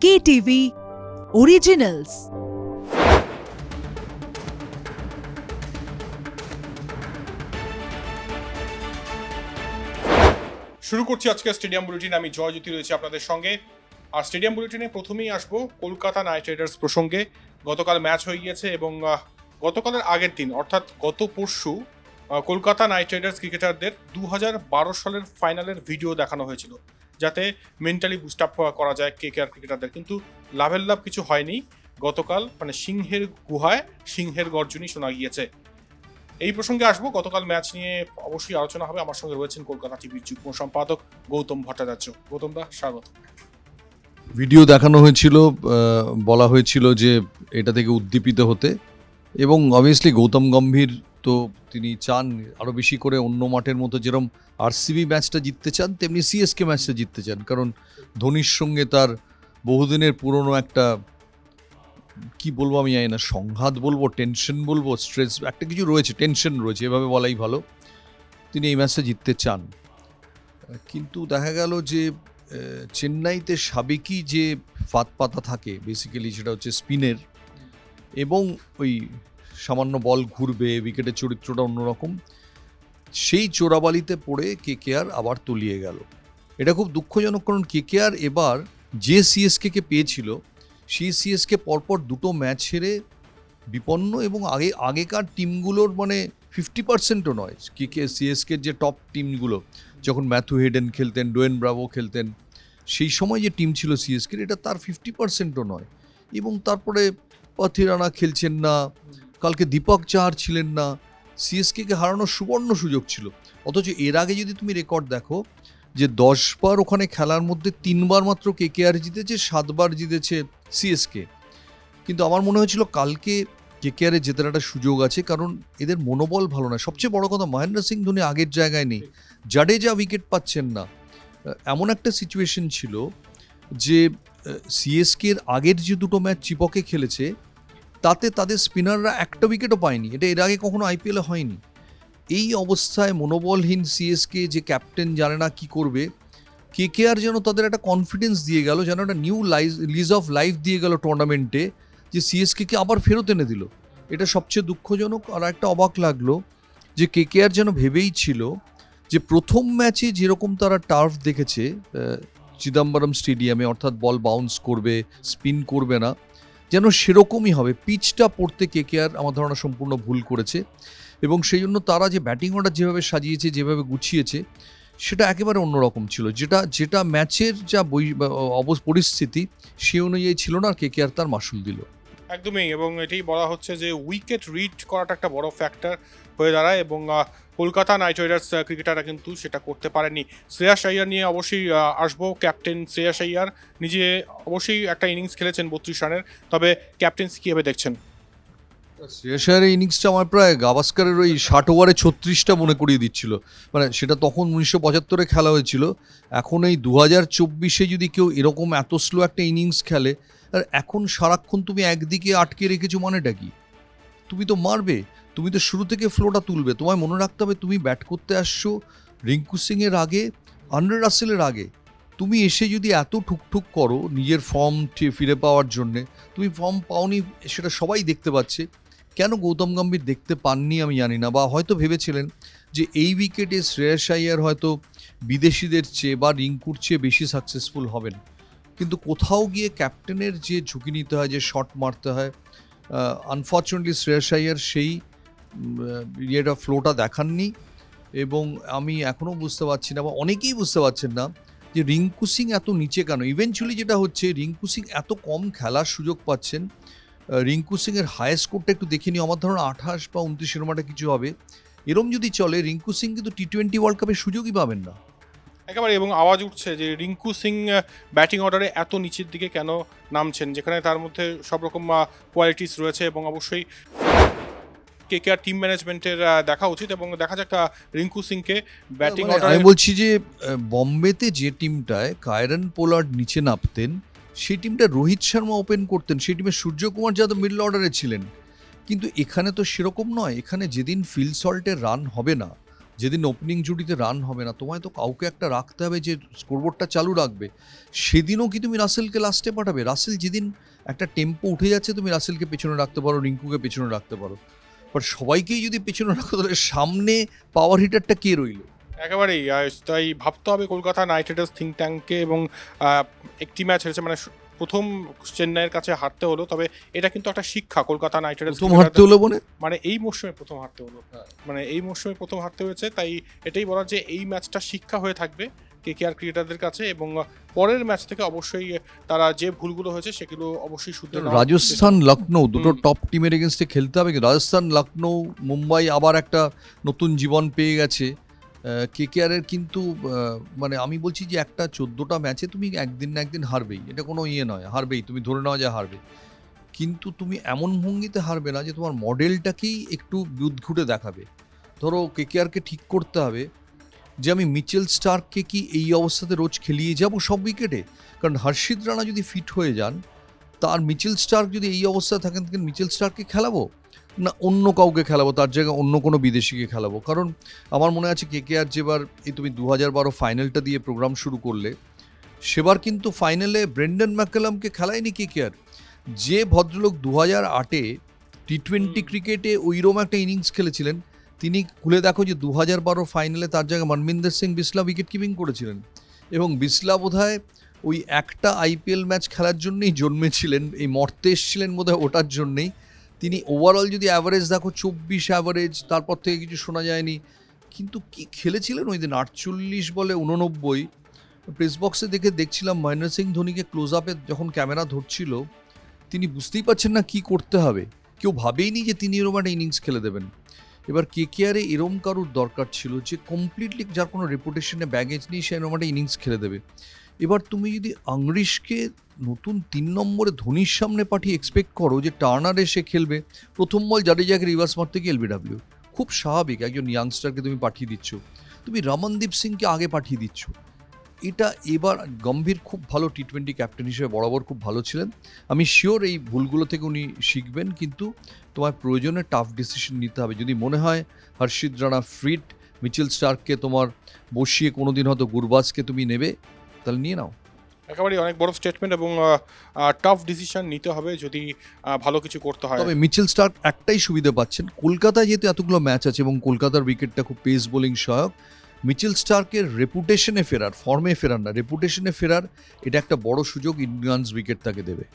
KTV Originals। শুরু করছি আজকে স্টেডিয়াম বুলেটিন। আমি জয়জ্যোতি রয়েছে আপনাদের সঙ্গে। আর স্টেডিয়াম বুলেটিনে প্রথমেই আসবো কলকাতা নাইট রাইডার্স প্রসঙ্গে। গতকাল ম্যাচ হয়ে গিয়েছে এবং গতকালের আগের দিন অর্থাৎ গত পরশু কলকাতা নাইট রাইডার্স ক্রিকেটারদের 2012 সালের ফাইনালের ভিডিও দেখানো হয়েছিল, যাতে মেন্টালি বুস্ট আপ করা যায় কেকেআর ক্রিকেটারদের, কিন্তু লাভের লাভ কিছু হয়নি। গতকাল সিংহের গুহায় সিংহের গর্জনই শোনা গিয়েছে। এই প্রসঙ্গে আসবো, গতকাল ম্যাচ নিয়ে অবশ্যই আলোচনা হবে। আমার সঙ্গে রয়েছেন কলকাতা টিভির যুগ্ম সম্পাদক গৌতম ভট্টাচার্য। গৌতম দা, স্বাগত। ভিডিও দেখানো হয়েছিল, বলা হয়েছিল যে এটা থেকে উদ্দীপিত হতে, এবং অবভিয়াসলি গৌতম গম্ভীর তো তিনি চান আরও বেশি করে অন্য মাঠের মতো যেরকম আরসিবি ম্যাচটা জিততে চান, তেমনি সিএসকে ম্যাচটা জিততে চান, কারণ ধোনির সঙ্গে তার বহুদিনের পুরনো একটা, কি বলবো আমি জানি না, সংঘাত বলবো, টেনশন বলবো, স্ট্রেস একটা কিছু রয়েছে, টেনশন রয়েছে, এভাবে বলাই ভালো। তিনি এই ম্যাচটা জিততে চান, কিন্তু দেখা গেল যে চেন্নাইতে সাবেকি যে ফাঁদ পাতা থাকে বেসিক্যালি, সেটা হচ্ছে স্পিনের, এবং ওই সামান্য বল ঘুরবে, উইকেটের চরিত্রটা অন্যরকম, সেই চোরাবালিতে পড়ে কেকেআর আবার তলিয়ে গেল। এটা খুব দুঃখজনক, কারণ কেকেআর এবার যে সিএসকে পেয়েছিল সেই সিএসকে পরপর দুটো ম্যাচ হেরে বিপন্ন, এবং আগেকার টিমগুলোর 50%ও নয়। সিএসকের যে টপ টিমগুলো, যখন ম্যাথু হেডেন খেলতেন, ডোয়েন ব্রাভো খেলতেন, সেই সময় যে টিম ছিল সিএসকের, এটা তার 50%ও নয়। এবং তারপরে পাথিরানা খেলছেন না, কালকে দীপক চাহার ছিলেন না, সিএসকে হারানোর সুবর্ণ সুযোগ ছিল। অথচ এর আগে যদি তুমি রেকর্ড দেখো, যে 10 বার ওখানে খেলার মধ্যে 3 বার মাত্র কেকেআর জিতেছে, 7 বার জিতেছে সিএসকে। কিন্তু আমার মনে হয়েছিল কালকে কেকেআরের জেতার একটা সুযোগ আছে, কারণ এদের মনোবল ভালো না। সবচেয়ে বড় কথা, মহেন্দ্র সিং ধোনি আগের জায়গায় নেই, জাডেজা উইকেট পাচ্ছেন না। এমন একটা সিচুয়েশন ছিল যে সিএসকের আগের যে দুটো ম্যাচ চিপকে খেলেছে, তাতে তাদের স্পিনাররা একটা উইকেটও পায়নি। এটা এর আগে কখনো আইপিএলে হয়নি। এই অবস্থায় মনোবলহীন সিএসকে, যে ক্যাপ্টেন জানে না কি করবে, কেকেআর যেন তাদের একটা কনফিডেন্স দিয়ে গেল, যেন একটা নিউ লিজ অফ লাইফ দিয়ে গেল টুর্নামেন্টে, যে সিএসকে আবার ফেরত এনে দিল। এটা সবচেয়ে দুঃখজনক। আর একটা অবাক লাগলো যে কেকেআর যেন ভেবেই ছিল যে প্রথম ম্যাচে যেরকম তারা টার্ফ দেখেছে চিদম্বরম স্টেডিয়ামে, অর্থাৎ বল বাউন্স করবে, স্পিন করবে না, যেন সেরকমই হবে। পিচটা পড়তে কেকেআর আমার ধারণা সম্পূর্ণ ভুল করেছে, এবং সেই জন্য তারা যে ব্যাটিং অর্ডার যেভাবে সাজিয়েছে, যেভাবে গুছিয়েছে, সেটা একেবারে অন্যরকম ছিল। যেটা ম্যাচের যা পরিস্থিতি সে অনুযায়ী ছিল না, আর কেকেআর তার মাসুল দিল। একদমই, এবং এটাই বলা হচ্ছে যে উইকেট রিড করাটা একটা বড় ফ্যাক্টর হয়ে দাঁড়ায়, এবং কলকাতা নাইট রাইডার্স ক্রিকেটাররা কিন্তু সেটা করতে পারেনি। শ্রেয়াস আইয়ার নিয়ে অবশ্যই আসবো। ক্যাপ্টেন শ্রেয়াস আইয়ার নিজে অবশ্যই একটা ইনিংস খেলেছেন 32 রানের, তবে ক্যাপ্টেন্সি কীভাবে দেখছেন? শ্রেয়াস আইয়ারের ইনিংসটা আমার প্রায় গাভাস্কারের ওই 60 ওভারে 36টা মনে করিয়ে দিচ্ছিল। সেটা তখন 1975-এ খেলা হয়েছিল। এখন এই 2024-এ যদি কেউ এরকম এত স্লো একটা ইনিংস খেলে, আর এখন সারাক্ষণ তুমি একদিকে আটকে রেখেছো, মানেটা কি? তুমি তো মারবে, তুমি তো শুরু থেকে ফ্লোটা তুলবে। তোমায় মনে রাখতে হবে, তুমি ব্যাট করতে আসছো রিঙ্কু সিংয়ের আগে, আন্ড্রে রাসেলের আগে। তুমি এসে যদি এত ঠুকঠুক করো নিজের ফর্ম ফিরে পাওয়ার জন্যে, তুমি ফর্ম পাওনি, সেটা সবাই দেখতে পাচ্ছে। কেন গৌতম গম্ভীর দেখতে পাননি আমি জানি না, বা হয়তো ভেবেছিলেন যে এই উইকেটে শ্রেয়াস আইয়ার হয়তো বিদেশিদের চেয়ে বা রিঙ্কুর চেয়ে বেশি সাকসেসফুল হবেন। কিন্তু কোথাও গিয়ে ক্যাপ্টেনের যে ঝুঁকি নিতে হয়, যে শট মারতে হয়, আনফর্চুনেটলি শ্রেয়াস আইয়ার সেই ফ্লোটা দেখাননি। এবং আমি এখনও বুঝতে পারছি না, বা অনেকেই বুঝতে পারছেন না, যে রিঙ্কু সিং এত নিচে কেন। ইভেনচুয়ালি যেটা হচ্ছে, রিঙ্কু সিং এত কম খেলার সুযোগ পাচ্ছেন। রিঙ্কু সিংয়ের হায়েস্ট স্কোরটা একটু দেখে নিও, আমার ধারণা 28 বা 29 এরকম কিছু হবে। এরম যদি চলে, রিঙ্কু সিং কিন্তু টি-20 ওয়ার্ল্ড কাপের সুযোগই পাবেন না একেবারে। এবং আওয়াজ উঠছে যে রিঙ্কু সিং ব্যাটিং অর্ডারে এত নিচের দিকে কেন নামছেন, যেখানে তার মধ্যে সব রকম কোয়ালিটিস রয়েছে, এবং অবশ্যই কেকেআর টিম ম্যানেজমেন্টের দেখা উচিত, এবং দেখা যাক রিঙ্কু সিংকে ব্যাটিং অর্ডারে। আমি বলছি যে বম্বেতে যে টিমটায় কায়রন পোলার্ড নিচে নামতেন, সেই টিমটা রোহিত শর্মা ওপেন করতেন, সেই টিমে সূর্যকুমার যাদব মিডল অর্ডারে ছিলেন। কিন্তু এখানে তো সেরকম নয়। এখানে যেদিন ফিল সল্টের রান হবে না, যেদিন ওপেনিং জুটিতে রান হবে না, তোমায় তো কাউকে একটা রাখতে হবে যে স্কোরবোর্ডটা চালু রাখবে। সেদিনও কি তুমি রাসেলকে লাস্টে পাঠাবে? রাসেল যেদিন একটা টেম্পো উঠে যাচ্ছে, তুমি রাসেলকে পেছনে রাখতে পারো, রিঙ্কুকে পেছনে রাখতে পারো, বাট সবাইকেই যদি পেছনে রাখো তাহলে সামনে পাওয়ার হিটারটা কে রইল? একেবারেই তাই ভাবতে হবে কলকাতা নাইট রাইডার্স থিঙ্ক ট্যাঙ্ককে। এবং একটি ম্যাচ হেরেছে, মানে প্রথম চেন্নাইয়ের কাছে হারতে হলো, তবে এটা কিন্তু একটা শিক্ষা কলকাতা নাইট রাইডার্স। প্রথম হারতে হলো মানে এই মৌসুমে প্রথম হারতে হলো, মানে এই মৌসুমে প্রথম হারতে হয়েছে। তাই এটাই বলার যে এই ম্যাচটা শিক্ষা হয়ে থাকবে কেকেআর ক্রিকেটারদের কাছে, এবং পরের ম্যাচ থেকে অবশ্যই তারা যে ভুলগুলো হয়েছে সেগুলো অবশ্যই শুধরে নেওয়ার রাজস্থান লখনৌ দুটো টপ টিমের এগেনস্টে খেলতে হবে। রাজস্থান লখনৌ মুম্বাই আবার একটা নতুন জীবন পেয়ে গেছে কেকেআরের। কিন্তু মানে আমি বলছি যে একটা 14টা ম্যাচে তুমি একদিন না একদিন হারবেই, এটা কোনো ইয়ে নয়, হারবেই, তুমি ধরে নাও যে হারবে, কিন্তু তুমি এমন ভঙ্গিতে হারবে না যে তোমার মডেলটাকেই একটু বুদঘুটে দেখাবে। ধরো কেকেআরকে ঠিক করতে হবে যে আমি মিচেল স্টার্ককে কি এই অবস্থাতে রোজ খেলিয়ে যাব সব উইকেটে? কারণ হর্ষিত রানা যদি ফিট হয়ে যান, তার মিচেল স্টার্ক যদি এই অবস্থায় থাকেন, মিচেল স্টার্ককে খেলাবো না অন্য কাউকে খেলাবো, তার জায়গায় অন্য কোনো বিদেশিকে খেলাবো? কারণ আমার মনে আছে কেকেআর যেবার এই তুমি 2012 ফাইনালটা দিয়ে প্রোগ্রাম শুরু করলে, সেবার কিন্তু ফাইনালে ব্রেন্ডন ম্যাককালামকে খেলায়নি কেকেআর। যে ভদ্রলোক 2008-এ টি20 ক্রিকেটে ওইরকম একটা ইনিংস খেলেছিলেন, তিনি খুলে দেখো যে 2012 ফাইনালে তার জায়গায় মনমিন্দর সিং বিসলা উইকেট কিপিং করেছিলেন। এবং বিসলা বোধহয় ওই একটা আইপিএল ম্যাচ খেলার জন্যই জন্মেছিলেন, এই মর্তে এসেছিলেন বোধহয় ওটার জন্যেই। তিনি ওভারঅল যদি অ্যাভারেজ দেখো 24 অ্যাভারেজ, তারপর থেকে কিছু শোনা যায়নি। কিন্তু কি খেলেছিলেন ওই দিন, 48 বলে 89। প্রেস বক্সে দেখছিলাম মহেন্দ্র সিং ধোনিকে ক্লোজ আপে যখন ক্যামেরা ধরছিল, তিনি বুঝতেই পারছেন না কি করতে হবে। কেউ ভাবেইনি যে তিনি এরকম একটা ইনিংস খেলে দেবেন। এবার কেকেআরে এরম কারুর দরকার ছিল যে কমপ্লিটলি, যার কোনো রেপুটেশনে ব্যাগেজ নেই, সে এরকম একটা ইনিংস খেলে দেবে। এবার তুমি যদি আংরিশকে নতুন 3 নম্বরে ধোনির সামনে পাঠিয়ে এক্সপেক্ট করো যে টার্নার এসে খেলবে, প্রথম বল জাডেজাকে রিভার্স মারতে গিয়ে এলবিডব্লিউ, খুব স্বাভাবিক, একজন ইয়াংস্টারকে তুমি পাঠিয়ে দিচ্ছ, তুমি রমনদীপ সিংকে আগে পাঠিয়ে দিচ্ছ। এটা এবার গম্ভীর খুব ভালো টি20 ক্যাপ্টেন হিসেবে বরাবর খুব ভালো ছিলেন। আমি শিওর এই ভুলগুলো থেকে উনি শিখবেন, কিন্তু তোমার প্রয়োজনে টাফ ডিসিশন নিতে হবে। যদি মনে হয় হর্ষিত রানা ফিট, মিচেল স্টার্ককে তোমার বসিয়ে কোনোদিন হয়তো গুরবাজকে তুমি নেবে, তাহলে নিয়ে নাও। একেবারেই অনেক বড় স্টেটমেন্ট, এবং টাফ ডিসিশন নিতে হবে যদি ভালো কিছু করতে হয়। তবে মিচেল স্টার্ক একটাই সুবিধা পাচ্ছেন, কলকাতায় যেহেতু এতগুলো ম্যাচ আছে এবং কলকাতার উইকেটটা খুব পেস বোলিং সহায়ক, মিচেল স্টার্কের রেপুটেশনে ফেরার, ফর্মে ফেরার না, রেপুটেশনে ফেরার, এটা একটা বড় সুযোগ ইন্ডিয়ান্স উইকেট তাকে দেবে।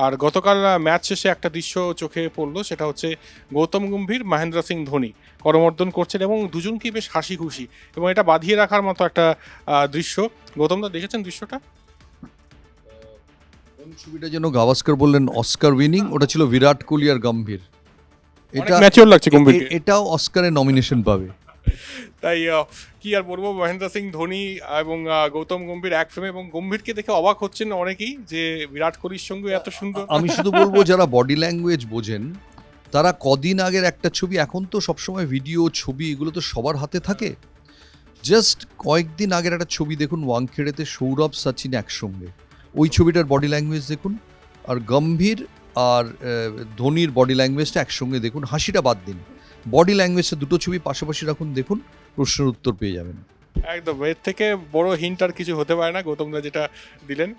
আর গতকাল ম্যাচ শেষে একটা দৃশ্য চোখে পড়লো, সেটা হচ্ছে গৌতম গম্ভীর, মহেন্দ্র সিং ধোনি করমর্দন করছেন এবং দুজনকেই বেশ হাসি খুশি, এবং এটা বাঁধিয়ে রাখার মতো একটা দৃশ্য। গৌতম দা দেখেছেন দৃশ্যটা? ছবিটা যেন গাভাস্কর বললেন অস্কার উইনিং, ওটা ছিল বিরাট কোহলি আর গম্ভীর। এটা ম্যাচিওর লাগছে গম্ভীরকে, এটাও অস্কারে নমিনেশন পাবে। তাই কি আর বলবো, মহেন্দ্র সিং ধোনি এবং গৌতম গম্ভীর এক ফ্রেমে, এবং গম্ভীরকে দেখে অবাক হচ্ছেন অনেকেই যে বিরাট কোহলির সঙ্গে এত সুন্দর। আমি শুধু বলবো যারা বডি ল্যাঙ্গুয়েজ বোঝেন, তারা কদিন আগের একটা ছবি, এখন তো সবসময় ভিডিও ছবি এগুলো তো সবার হাতে থাকে, জাস্ট কয়েকদিন আগের একটা ছবি দেখুন, ওয়াংখেড়েতে সৌরভ সচিন একসঙ্গে, ওই ছবিটার বডি ল্যাঙ্গুয়েজ দেখুন, আর গম্ভীর আর ধোনির বডি ল্যাঙ্গুয়েজটা একসঙ্গে দেখুন, হাসিটা বাদ দিন, বডি ল্যাঙ্গুয়েজটা দুটো ছবি পাশাপাশি রাখুন, দেখুন, প্রশ্নের উত্তর পেয়ে যাবেন। একদম, এর থেকে বড় হিন্ট আর কিছু হতে পারে না গৌতমদা যেটা দিলেন।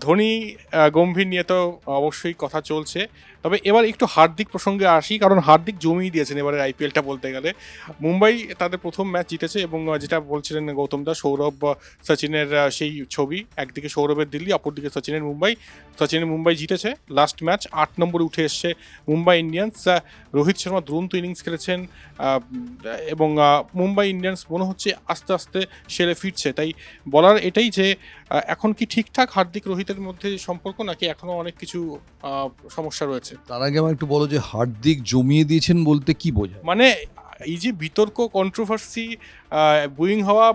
ধোনি গম্ভীর নিয়ে তো অবশ্যই কথা চলছে, তবে এবার একটু হার্দিক প্রসঙ্গে আসি, কারণ হার্দিক জমিয়ে দিয়েছেন এবারে আইপিএলটা বলতে গেলে। মুম্বাই তাদের প্রথম ম্যাচ জিতেছে, এবং যেটা বলছিলেন গৌতমদা, সৌরভ সচিনের সেই ছবি, একদিকে সৌরভের দিল্লি, অপরদিকে সচিনের মুম্বাই। সচিনের মুম্বাই জিতেছে লাস্ট ম্যাচ, 8 নম্বরে উঠে এসছে মুম্বাই ইন্ডিয়ান্স। রোহিত শর্মা দুরন্ত ইনিংস খেলেছেন, এবং মুম্বাই ইন্ডিয়ান্স মনে হচ্ছে আস্তে আস্তে সেরে ফিরছে। তাই বলার এটাই যে এখন কি ঠিকঠাক হার্দিক রোহিতের মধ্যে সম্পর্ক, নাকি এখনো অনেক কিছু সমস্যা রয়েছে? তার আগে আমার একটু বলো যে হার্দিক জমিয়ে দিয়েছেন বলতে কি বোঝায়? মানে এই যে বিতর্ক, কন্ট্রোভার্সি, বুইং হওয়া,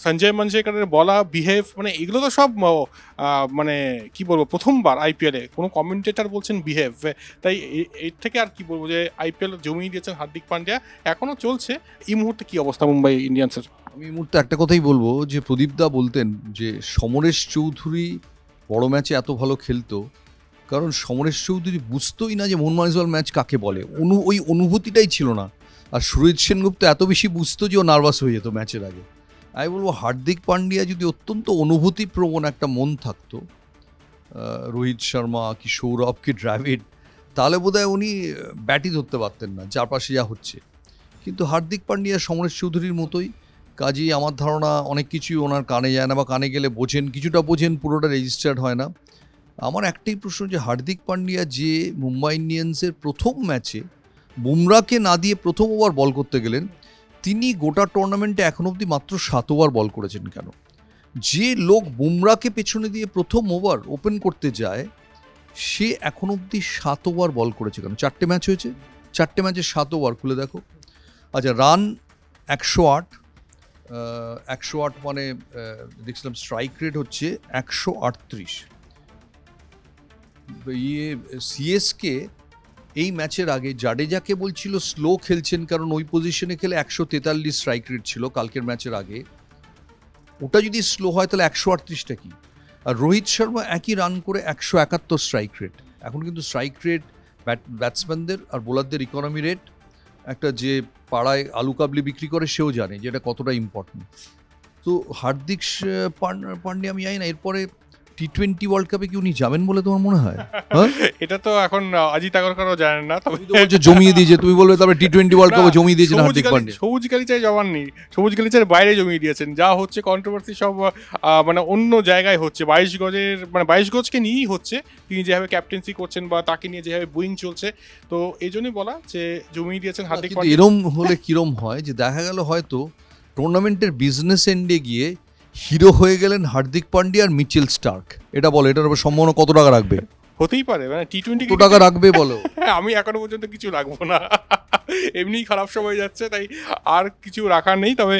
সঞ্জয় মঞ্জরেকরের বলা বিহেভ, মানে এগুলো তো সব মানে কি বলবো, প্রথমবার আইপিএলে কোনো কমেন্টেটর বলছেন বিহেভ। তাই এর থেকে আর কি বলবো, যে আইপিএল জমিয়ে দিয়েছেন হার্দিক পান্ডিয়া, এখনও চলছে। এই মুহূর্তে কি অবস্থা মুম্বাই ইন্ডিয়ান্সের? আমি এই মুহূর্তে একটা কথাই বলবো, যে প্রদীপদা বলতেন যে সমরেশ চৌধুরী বড় ম্যাচে এত ভালো খেলতো, কারণ সমরেশ চৌধুরী বুঝতোই না যে মোহনবাগান ম্যাচ কাকে বলে, ওই অনুভূতিটাই ছিল না। আর সুরজিৎ সেনগুপ্ত এত বেশি বুঝতো যে ও নার্ভাস হয়ে যেত ম্যাচের আগে। আমি বলবো হার্দিক পান্ডিয়া যদি অত্যন্ত অনুভূতিপ্রবণ একটা মন থাকতো, রোহিত শর্মা কি সৌরভ কি দ্রাবিড়, তাহলে বোধহয় উনি ব্যাটই ধরতে পারতেন না চারপাশে যা হচ্ছে। কিন্তু হার্দিক পান্ডিয়া সমরেশ চৌধুরীর মতোই, কাজেই আমার ধারণা অনেক কিছুই ওনার কানে যায় না, বা কানে গেলে বোঝেন, কিছুটা বোঝেন, পুরোটা রেজিস্টার্ড হয় না। আমার একটাই প্রশ্ন যে হার্দিক পান্ডিয়া যে মুম্বাই ইন্ডিয়ান্সের প্রথম ম্যাচে বুমরাকে না দিয়ে প্রথম ওভার বল করতে গেলেন, তিনি গোটা টুর্নামেন্টে এখন অবধি মাত্র 7 ওভার বল করেছেন কেন? যে লোক বুমরাকে পেছনে দিয়ে প্রথম ওভার ওপেন করতে যায়, সে এখন অবধি 7 ওভার বল করেছে কেন? 4টে ম্যাচ হয়েছে, 4টে ম্যাচে 7 ওভার, খুলে দেখো। আচ্ছা, রান 108, 108 মানে দেখছিলাম স্ট্রাইক রেট হচ্ছে 138। সিএসকে এই ম্যাচের আগে জাডেজাকে বলছিল স্লো খেলছেন, কারণ ওই পজিশনে খেলে 143 স্ট্রাইক রেট ছিল কালকের ম্যাচের আগে। ওটা যদি স্লো হয় তাহলে 138টা কি? আর রোহিত শর্মা একই রান করে 171 স্ট্রাইক রেট। এখন কিন্তু স্ট্রাইক রেট ব্যাটসম্যানদের আর বোলারদের ইকোনমি রেট, একটা যে পাড়ায় আলু কাবলি বিক্রি করে সেও জানে যে এটা কতটা ইম্পর্টেন্ট। তো হার্দিক পান্ডিয়া আমি জানি না এরপরে টি-20 ওয়ার্ল্ড কাপে কি উনি যাবেন বলে তোমার মনে হয়? এটা তো এখন অজিত আগরকরও জানেন না, তবে জমিয়ে দিয়েছে, তুমি বলবে তারপরে টি-20 ওয়ার্ল্ড কাপে জমিয়ে দিয়েছেন হার্দিক পান্ডিয়া। সবুজ গালিচায় জমাননি, সবুজ গালিচার বাইরে জমিয়ে দিয়েছেন। যা হচ্ছে কন্ট্রোভার্সি সব মানে অন্য জায়গায় হচ্ছে, 22 গজের মানে 22 গজকে নিয়েই হচ্ছে, তিনি যেভাবে ক্যাপ্টেন্সি করছেন বা তাকে নিয়ে যেভাবে বুইং চলছে, তো এই জন্যই বলা যে জমিয়ে দিয়েছেন হার্দিক পান্ডিয়া। এরম হলে কিরম হয় যে দেখা গেল হয়তো টুর্নামেন্টের বিজনেস এন্ডে গিয়ে হিরো হয়ে গেলেন হার্দিক পান্ডিয়া আর মিচেল স্টার্ক। এটা বলো, এটার উপর সম্ভাবনা কত টাকা রাখবে? হতেই পারে, মানে টি-20 কত টাকা রাখবে বলো? আমি এখনো পর্যন্ত কিছু রাখবো না, এমনিই খারাপ সময় যাচ্ছে, তাই আর কিছু রাখার নেই। তবে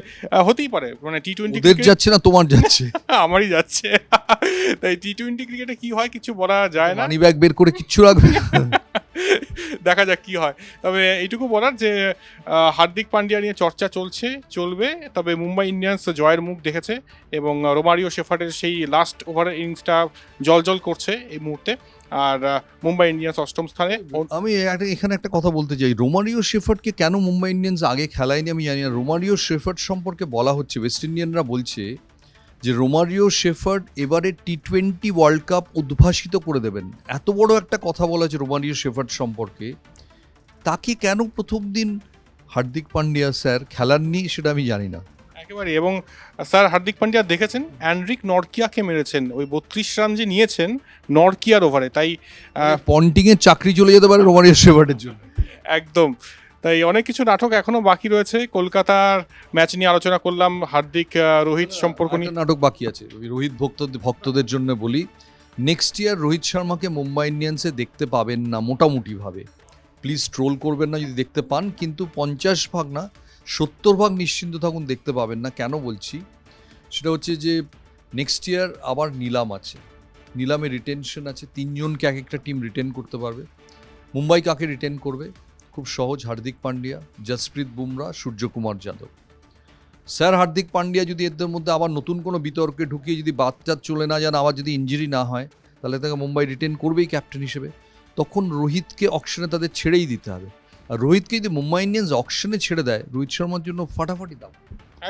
হতেই পারে, মানে টি-20 ওদের যাচ্ছে না তোমার যাচ্ছে? আমারই যাচ্ছে। তাই টি-20 ক্রিকেটে কি হয় কিছু বলা যায় না, মানি ব্যাগ বের করে কিচ্ছু রাখবে না। দেখা যাক কি হয়। তবে এইটুকু বলার যে হার্দিক পান্ডিয়া নিয়ে চর্চা চলবে। তবে মুম্বাই ইন্ডিয়ান্স জয়ের মুখ দেখেছে এবং রোমারিও শেফার্ডের সেই লাস্ট ওভারের ইনিংসটা জল করছে এই মুহূর্তে। আর মুম্বাই ইন্ডিয়ান্স 8ম স্থানে। আমি এখানে একটা কথা বলতে চাই, রোমারিও শেফার্ডকে কেন মুম্বাই ইন্ডিয়ান্স আগে খেলায়নি আমি জানি না। রোমারিও শেফার্ড সম্পর্কে বলা হচ্ছে, ওয়েস্ট ইন্ডিয়ানরা বলছে যে রোমারিও শেফার্ড এবারে টি-20 ওয়ার্ল্ড কাপ উদ্ভাসিত করে দেবেন। এত বড় একটা কথা বলা হচ্ছে রোমারিও শেফার্ড সম্পর্কে, তাকে কেন প্রথম দিন হার্দিক পান্ডিয়া স্যার খেলাননি সেটা আমি জানি না একেবারে। এবং স্যার হার্দিক পান্ডিয়া দেখেছেন অ্যান্ড্রিক নরকিয়াকে মেরেছেন, ওই 32 রান যে নিয়েছেন নরকিয়ার ওভারে, তাই পন্টিংয়ের চাকরি চলে যেতে পারে রোমারিও শেফার্ডের জন্য। একদম, তাই অনেক কিছু নাটক এখনো বাকি রয়েছে। কলকাতার ম্যাচ নিয়ে আলোচনা করলাম, হার্দিক রোহিত সম্পর্ক নিয়ে নাটক বাকি আছে। রোহিত ভক্তদের জন্য বলি, নেক্সট ইয়ার রোহিত শর্মাকে মুম্বাই ইন্ডিয়ান্সে দেখতে পাবেন না মোটামুটিভাবে। প্লিজ ট্রোল করবেন না যদি দেখতে পান, কিন্তু 50% না 70% নিশ্চিন্ত থাকুন দেখতে পাবেন না। কেন বলছি সেটা হচ্ছে যে নেক্সট ইয়ার আবার নিলাম আছে, নিলামে রিটেনশন আছে, 3 জনকে এক একটা টিম রিটেন করতে পারবে। মুম্বাই কাকে রিটেন করবে? খুব সহজ, হার্দিক পান্ডিয়া, জসপ্রীত বুমরা, সূর্যকুমার যাদব। স্যার হার্দিক পান্ডিয়া যদি এদের মধ্যে আবার নতুন কোনো বিতর্কে ঢুকিয়ে যদি বাচ্চা চলে না যান, আবার যদি ইঞ্জুরি না হয়, তাহলে তাকে মুম্বাই রিটেন করবেই ক্যাপ্টেন হিসেবে। তখন রোহিতকে অকশনে তাদের ছেড়েই দিতে হবে। আর রোহিতকে যদি মুম্বাই ইন্ডিয়ান্স অকশনে ছেড়ে দেয়, রোহিত শর্মার জন্য ফাটাফাটি দাম।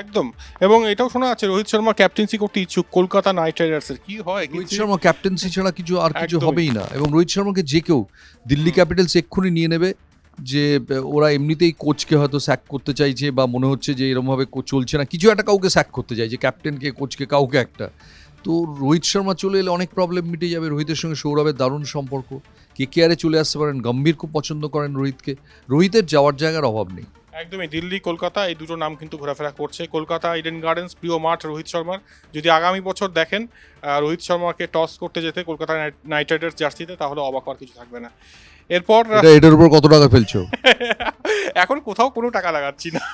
একদম। এবং এটাও শোনা আছে রোহিত শর্মা ক্যাপ্টেন্সি করতে ইচ্ছুক কলকাতা নাইট রাইডার্সের। কি হয়, রোহিত শর্মা ক্যাপ্টেন্সি ছাড়া কিছু আর কিছু একদমই হবেই না। এবং রোহিত শর্মাকে যে কেউ, দিল্লি ক্যাপিটালস এক্ষুনি নিয়ে নেবে, যে ওরা এমনিতেই কোচকে হয়তো স্যাক করতে চাইছে, বা মনে হচ্ছে যে এরকমভাবে চলছে না, কিছু একটা কাউকে স্যাক করতে চাইছে, ক্যাপ্টেনকে, কোচকে, কাউকে একটা। তো রোহিত শর্মা চলে এলে অনেক প্রবলেম মিটে যাবে। রোহিতের সঙ্গে সৌরভের দারুণ সম্পর্ক, কেকেআরে চলে আসতে পারেন, গম্ভীর খুব পছন্দ করেন রোহিতকে। রোহিতের যাওয়ার জায়গার অভাব নেই। একদমই, দিল্লি কলকাতা এই দুটো নাম কিন্তু ঘোরাফেরা করছে। কলকাতা ইডেন গার্ডেন্স প্রিয় মাঠ রোহিত শর্মার। যদি আগামী বছর দেখেন রোহিত শর্মাকে টস করতে যেতে কলকাতা নাইট রাইডার্স জার্সিতে, তাহলে অবাক হওয়ার কিছু থাকবে না। এরপর এটার উপর কত টাকা ফেলছো? এখন কোথাও কোনো টাকা লাগাচ্ছি না,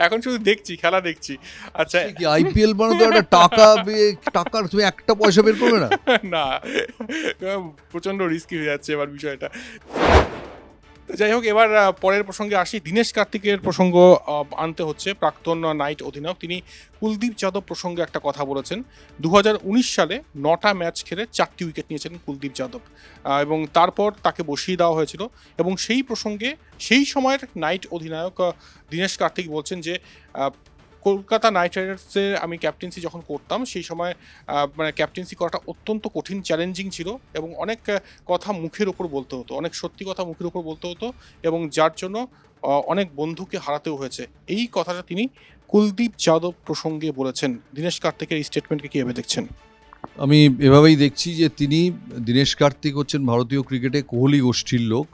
এখন শুধু দেখছি, খেলা দেখছি। আচ্ছা, কি আইপিএল বানাতো একটা টাকার তুমি একটা পয়সা বের করবে না? না, প্রচন্ড রিস্কি হয়ে যাচ্ছে এবার বিষয়টা। যাই হোক, এবার পরের প্রসঙ্গে আসি। দীনেশ কার্তিকের প্রসঙ্গ আনতে হচ্ছে। প্রাক্তন নাইট অধিনায়ক, তিনি কুলদীপ যাদব প্রসঙ্গে একটা কথা বলেছেন। 2019 সালে 9টা ম্যাচ খেলে 4টি উইকেট নিয়েছেন কুলদীপ যাদব, এবং তারপর তাকে বসিয়ে দেওয়া হয়েছিল। এবং সেই প্রসঙ্গে সেই সময়ের নাইট অধিনায়ক দীনেশ কার্তিক বলছেন যে কলকাতা নাইট রাইডার্সে আমি ক্যাপ্টেন্সি যখন করতাম সেই সময় মানে ক্যাপ্টেন্সি করাটা অত্যন্ত কঠিন, চ্যালেঞ্জিং ছিল, এবং অনেক কথা মুখের ওপর বলতে হতো, অনেক সত্যি কথা মুখের ওপর বলতে হতো, এবং যার জন্য অনেক বন্ধুকে হারাতেও হয়েছে। এই কথাটা তিনি কুলদীপ যাদব প্রসঙ্গে বলেছেন। দীনেশ কার্তিকের এই স্টেটমেন্টকে কীভাবে দেখছেন? আমি এভাবেই দেখছি যে দীনেশ কার্তিক হচ্ছেন ভারতীয় ক্রিকেটে কোহলি গোষ্ঠীর লোক।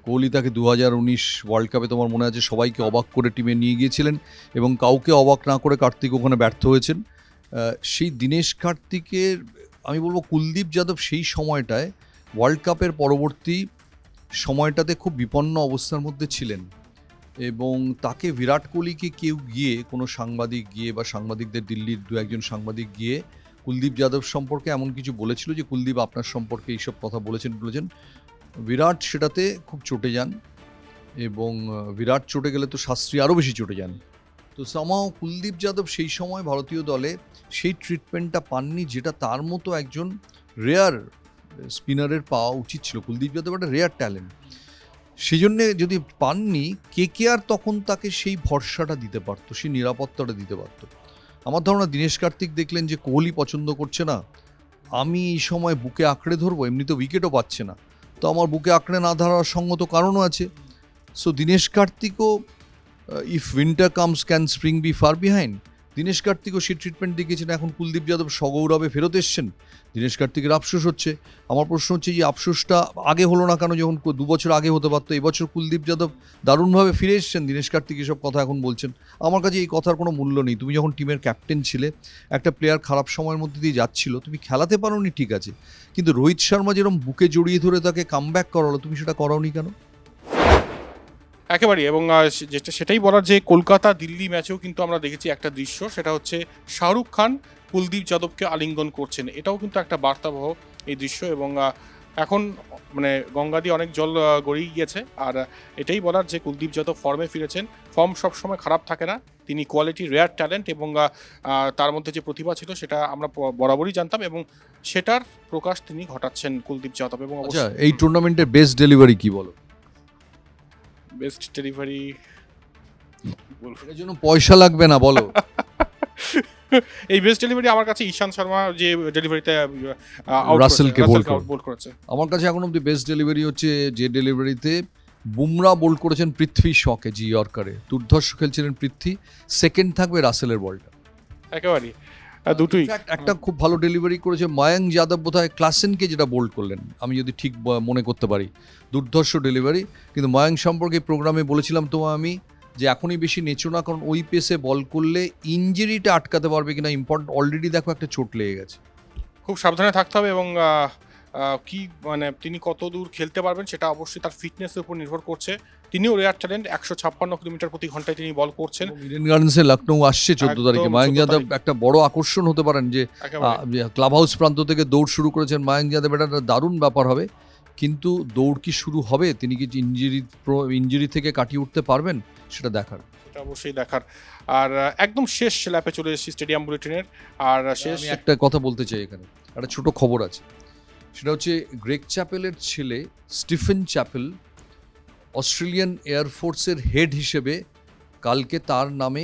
কোহলি তাকে 2019 ওয়ার্ল্ড কাপে তোমার মনে আছে সবাইকে অবাক করে টিমে নিয়ে গিয়েছিলেন, এবং কাউকে অবাক না করে কার্তিক ওখানে ব্যর্থ হয়েছেন। সেই দীনেশ কার্তিকের আমি বলবো কুলদীপ যাদব সেই সময়টায় ওয়ার্ল্ড কাপের পরবর্তী সময়টাতে খুব বিপন্ন অবস্থার মধ্যে ছিলেন, এবং তাকে বিরাট কোহলিকে কেউ গিয়ে কোনো সাংবাদিক গিয়ে বা সাংবাদিকদের দিল্লির দু একজন সাংবাদিক গিয়ে কুলদীপ যাদব সম্পর্কে এমন কিছু বলেছিল যে কুলদীপ আপনার সম্পর্কে এইসব কথা বলেছেন। বিরাট সেটাতে খুব চটে যান, এবং বিরাট চটে গেলে তো শাস্ত্রী আরও বেশি চটে যান। তো সামাও কুলদীপ যাদব সেই সময় ভারতীয় দলে সেই ট্রিটমেন্টটা পাননি যেটা তার মতো একজন রেয়ার স্পিনারের পাওয়া উচিত ছিল। কুলদীপ যাদব একটা রেয়ার ট্যালেন্ট, সেই জন্যে যদি পাননি কেকেআর তখন তাকে সেই ভরসাটা দিতে পারতো, সেই নিরাপত্তাটা দিতে পারতো। আমার ধারণা দীনেশ কার্তিক দেখলেন যে কোহলি পছন্দ করছে না, আমি এই সময় বুকে আঁকড়ে ধরবো, এমনি তো উইকেটও পাচ্ছে না, তো আমার বুকে আঁকড়ে না ধরার সঙ্গত কারণও আছে। সো দীনেশ কার্তিকও if winter comes can spring be far behind, Dinesh কার্তিকও সেই ট্রিটমেন্ট দেখিয়েছেন। এখন কুলদীপ যাদব সগৌরবে ফেরত এসছেন, দীনেশ কার্তিকের আফসোস হচ্ছে। আমার প্রশ্ন হচ্ছে যে আফসোসটা আগে হলো না কেন, যখন 2 বছর আগে হতে পারতো? এবছর কুলদীপ যাদব দারুণভাবে ফিরে এসছেন, দীনেশ কার্তিক এসব কথা এখন বলছেন। আমার কাছে এই কথার কোনো মূল্য নেই। তুমি যখন টিমের ক্যাপ্টেন ছিলে, একটা প্লেয়ার খারাপ সময়ের মধ্যে দিয়ে যাচ্ছিল, তুমি খেলাতে পারোনি ঠিক আছে, কিন্তু রোহিত শর্মা যেরকম বুকে জড়িয়ে ধরে তাকে কামব্যাক করালো, তুমি সেটা করাওনি কেন? একেবারেই। এবং যেটা সেটাই বলার যে কলকাতা দিল্লি ম্যাচেও কিন্তু আমরা দেখেছি একটা দৃশ্য, সেটা হচ্ছে শাহরুখ খান কুলদীপ যাদবকে আলিঙ্গন করছেন। এটাও কিন্তু একটা বার্তাবহ এই দৃশ্য, এবং এখন মানে গঙ্গা দিয়ে অনেক জল গড়িয়ে গিয়েছে। আর এটাই বলার যে কুলদীপ যাদব ফর্মে ফিরেছেন। ফর্ম সবসময় খারাপ থাকে না, তিনি কোয়ালিটি রেয়ার ট্যালেন্ট, এবং তার মধ্যে যে প্রতিভা ছিল সেটা আমরা বরাবরই জানতাম, এবং সেটার প্রকাশ তিনি ঘটাচ্ছেন কুলদীপ যাদব। এবং আচ্ছা, এই টুর্নামেন্টের বেস্ট ডেলিভারি কি বলো? বেস্ট ডেলিভারি এর জন্য পয়সা লাগবে না, বলো। এই বেস্ট ডেলিভারি আমার কাছে ঈশান শর্মা যে ডেলিভারিতে রাসেলকে বোল্ড করেছে। আমার কাছে এখন অব্দি বেস্ট ডেলিভারি হচ্ছে যে ডেলিভারিতে বুমরা বোল্ড করেছেন পৃথ্বী শকে, জি ইয়র্কারে দুর্ধর্ষ খেলছিলেন পৃথ্বী, সেকেন্ড থাকবে রাসেলের বলটা। একেবারেই দুটোই। একটা খুব ভালো ডেলিভারি করেছে মায়াঙ্ক যাদব, বোধহয় ক্লাসেনকে যেটা বোল্ড করলেন, আমি যদি ঠিক মনে করতে পারি, দুর্ধর্ষ ডেলিভারি। কিন্তু মায়াঙ্ক সম্পর্কে প্রোগ্রামে বলেছিলাম আমি যে এখনই বেশি নেচো না, কারণ ওই পেসে বল করলে ইঞ্জুরিটা আটকাতে পারবে কিনা ইম্পর্টেন্ট। অলরেডি দেখো একটা চোট লেগে গেছে, খুব সাবধানে থাকতে হবে। এবং কি মানে তিনি কত দূর খেলতে পারবেন সেটা অবশ্যই তার ফিটনেসের উপর নির্ভর করছে। তিনিও রেয়ার ট্যালেন্ট, 156 কিলোমিটার প্রতি ঘন্টায় তিনি বল করছেন। ইডেন গার্ডেন্সে লখনৌ আসছে 14 তারিখে। মায়াঙ্ক যাদব একটা বড় আকর্ষণ হতে পারেন, যে ক্লাব হাউস প্রান্ত থেকে দৌড় শুরু করেছেন মায়াঙ্ক যাদব, এটা একটা দারুণ ব্যাপার হবে। কিন্তু দৌড় কি শুরু হবে, তিনি কি ইঞ্জুরি থেকে কাটিয়ে উঠতে পারবেন, সেটা দেখার, সেটা অবশ্যই দেখার। আর একদম শেষ ল্যাপে চলে এসেছি স্টেডিয়াম বুলেটিনের। আর শেষ আমি একটা কথা বলতে চাই, এখানে একটা ছোট খবর আছে, সেটা হচ্ছে গ্রেগ চ্যাপেলের ছেলে স্টিফেন চ্যাপেল অস্ট্রেলিয়ান এয়ারফোর্সের হেড হিসেবে কালকে তার নামে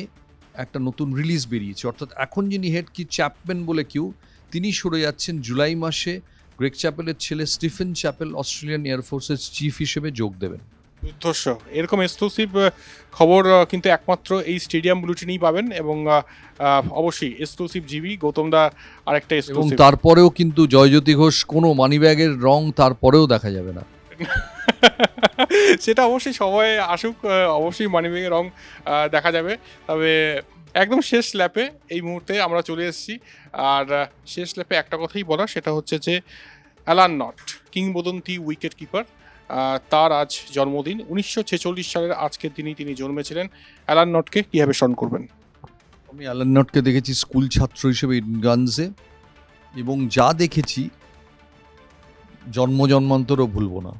একটা নতুন রিলিজ বেরিয়েছে। অর্থাৎ এখন যিনি হেড কি চ্যাপম্যান বলে কেউ, তিনি সরে যাচ্ছেন। জুলাই মাসে গ্রেগ চ্যাপেলের ছেলে স্টিফেন চ্যাপেল অস্ট্রেলিয়ান এয়ারফোর্সের চিফ হিসেবে যোগ দেবেন। দুর্ধর্ষ। এরকম এক্সক্লুসিভ খবর কিন্তু একমাত্র এই স্টেডিয়াম বুলেটিনেই পাবেন, এবং অবশ্যই এক্সক্লুসিভ জিবি গৌতম দা আরেকটা এবং এক্সক্লুসিভ। তারপরেও কিন্তু জয়জ্যোতি ঘোষ কোনো মানিব্যাগের রং তারপরেও দেখা যাবে না। সেটা অবশ্যই সময় আসুক, অবশ্যই মানিব্যাগের রং দেখা যাবে। তবে একদম শেষ ল্যাপে এই মুহূর্তে আমরা চলে এসেছি। আর শেষ ল্যাপে একটা কথাই বলা, সেটা হচ্ছে যে অ্যালান নট, কিংবদন্তি উইকেট কিপার, তার আজ জন্মদিন। 1946 সালের আজকের দিনেই তিনি জন্মেছিলেন। অ্যালান নটকে কীভাবে স্মরণ করবেন? আমি অ্যালান নটকে দেখেছি স্কুল ছাত্র হিসেবে ইডেনগার্ডেন্সে, এবং যা দেখেছি জন্মান্তরও ভুলবো না।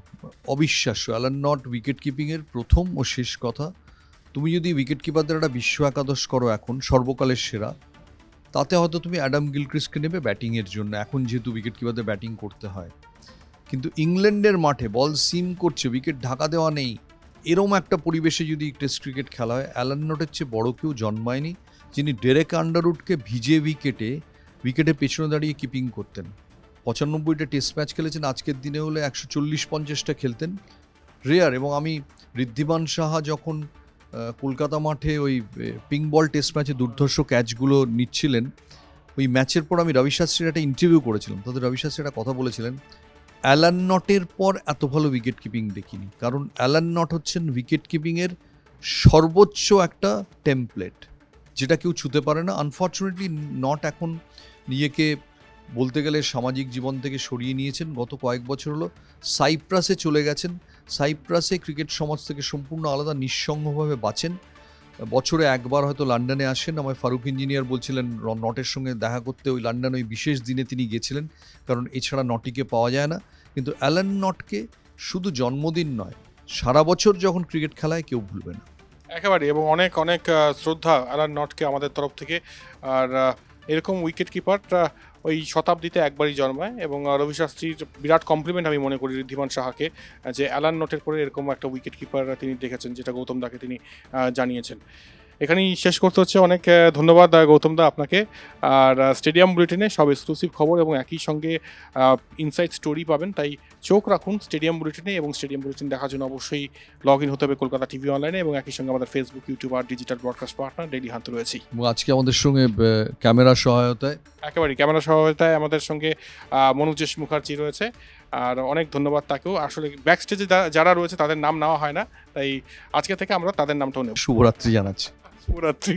অবিশ্বাস্য। অ্যালান নট উইকেট কিপিংয়ের প্রথম ও শেষ কথা। তুমি যদি উইকেট কিপারদের একটা বিশ্ব একাদশ করো এখন সর্বকালের সেরা, তাতে হয়তো তুমি অ্যাডাম গিলক্রিস্টকে নেবে ব্যাটিংয়ের জন্য, এখন যেহেতু উইকেট কিপারদের ব্যাটিং করতে হয়। কিন্তু ইংল্যান্ডের মাঠে বল সিম করছে, উইকেট ঢাকা দেওয়া নেই, এরম একটা পরিবেশে যদি টেস্ট ক্রিকেট খেলা হয়, অ্যালান নটের চেয়ে বড় কেউ জন্মায়নি যিনি ডেরেক আন্ডারউডকে ভিজে উইকেটে পেছনে দাঁড়িয়ে কিপিং করতেন। 95টা টেস্ট ম্যাচ খেলেছেন, আজকের দিনে হলে 140-50টা খেলতেন, রেয়ার। এবং আমি ঋদ্ধিমান সাহা যখন কলকাতা মাঠে ওই পিঙ্ক বল টেস্ট ম্যাচে দুর্ধর্ষ ক্যাচগুলো নিচ্ছিলেন, ওই ম্যাচের পর আমি রবি শাস্ত্রীর একটা ইন্টারভিউ করেছিলাম, তাদের রবি শাস্ত্রী একটা কথা বলেছিলেন, অ্যালান নটের পর এত ভালো উইকেট কিপিং দেখিনি। কারণ অ্যালান নট হচ্ছেন উইকেট কিপিংয়ের সর্বোচ্চ একটা টেমপ্লেট, যেটা কেউ ছুতে পারে না। আনফর্চুনেটলি নট এখন নিজেকে বলতে গেলে সামাজিক জীবন থেকে সরিয়ে নিয়েছেন। গত কয়েক বছর হলো সাইপ্রাসে চলে গেছেন। সাইপ্রাসে ক্রিকেট সমাজ থেকে সম্পূর্ণ আলাদা, নিঃসঙ্গভাবে বাঁচেন। বছরে একবার হয়তো লন্ডনে আসেন। আমায় ফারুক ইঞ্জিনিয়ার বলছিলেন নটের সঙ্গে দেখা করতে ওই লন্ডন ওই বিশেষ দিনে তিনি গেছিলেন, কারণ এছাড়া নটিকে পাওয়া যায় না। কিন্তু অ্যালান নটকে শুধু জন্মদিন নয়, সারা বছর যখন ক্রিকেট খেলায় কেউ ভুলবে না। একেবারে, এবং অনেক অনেক শ্রদ্ধা অ্যালান নটকে আমাদের তরফ থেকে। আর এরকম উইকেট কিপার ওই শতাব্দীতে একবারই জন্মায়, এবং রবি শাস্ত্রীর বিরাট কমপ্লিমেন্ট আমি মনে করি ঋদ্ধিমান সাহাকে, যে অ্যালান নটের পরে এরকম একটা উইকেট কিপার তিনি দেখেছেন, যেটা গৌতম দাকে তিনি জানিয়েছেন। এখানেই শেষ করতে হচ্ছে। অনেক ধন্যবাদ গৌতম দা আপনাকে। আর স্টেডিয়াম বুলেটিনে সব এক্সক্লুসিভ খবর এবং একই সঙ্গে ইনসাইড স্টোরি পাবেন, তাই চোখ রাখুন স্টেডিয়াম বুলেটিনে। এবং স্টেডিয়াম বুলেটিন দেখার জন্য অবশ্যই লগ ইন হতে হবে কলকাতা টিভি অনলাইনে, এবং একই সঙ্গে আমাদের ফেসবুক, ইউটিউব আর ডিজিটাল ব্রডকাস্ট পার্টনার ডেইলি হান্তে রয়েছি। এবং আজকে আমাদের সঙ্গে ক্যামেরার সহায়তায় একেবারেই ক্যামেরা সহায়তায় আমাদের সঙ্গে মনোজেশ মুখার্জি রয়েছে। আর অনেক ধন্যবাদ তাকেও। আসলে ব্যাক স্টেজে যারা রয়েছে তাদের নাম নেওয়া হয় না, তাই আজকে থেকে আমরা তাদের নামটাও নেব। শুভরাত্রি জানাচ্ছি। শুভরাত্রি।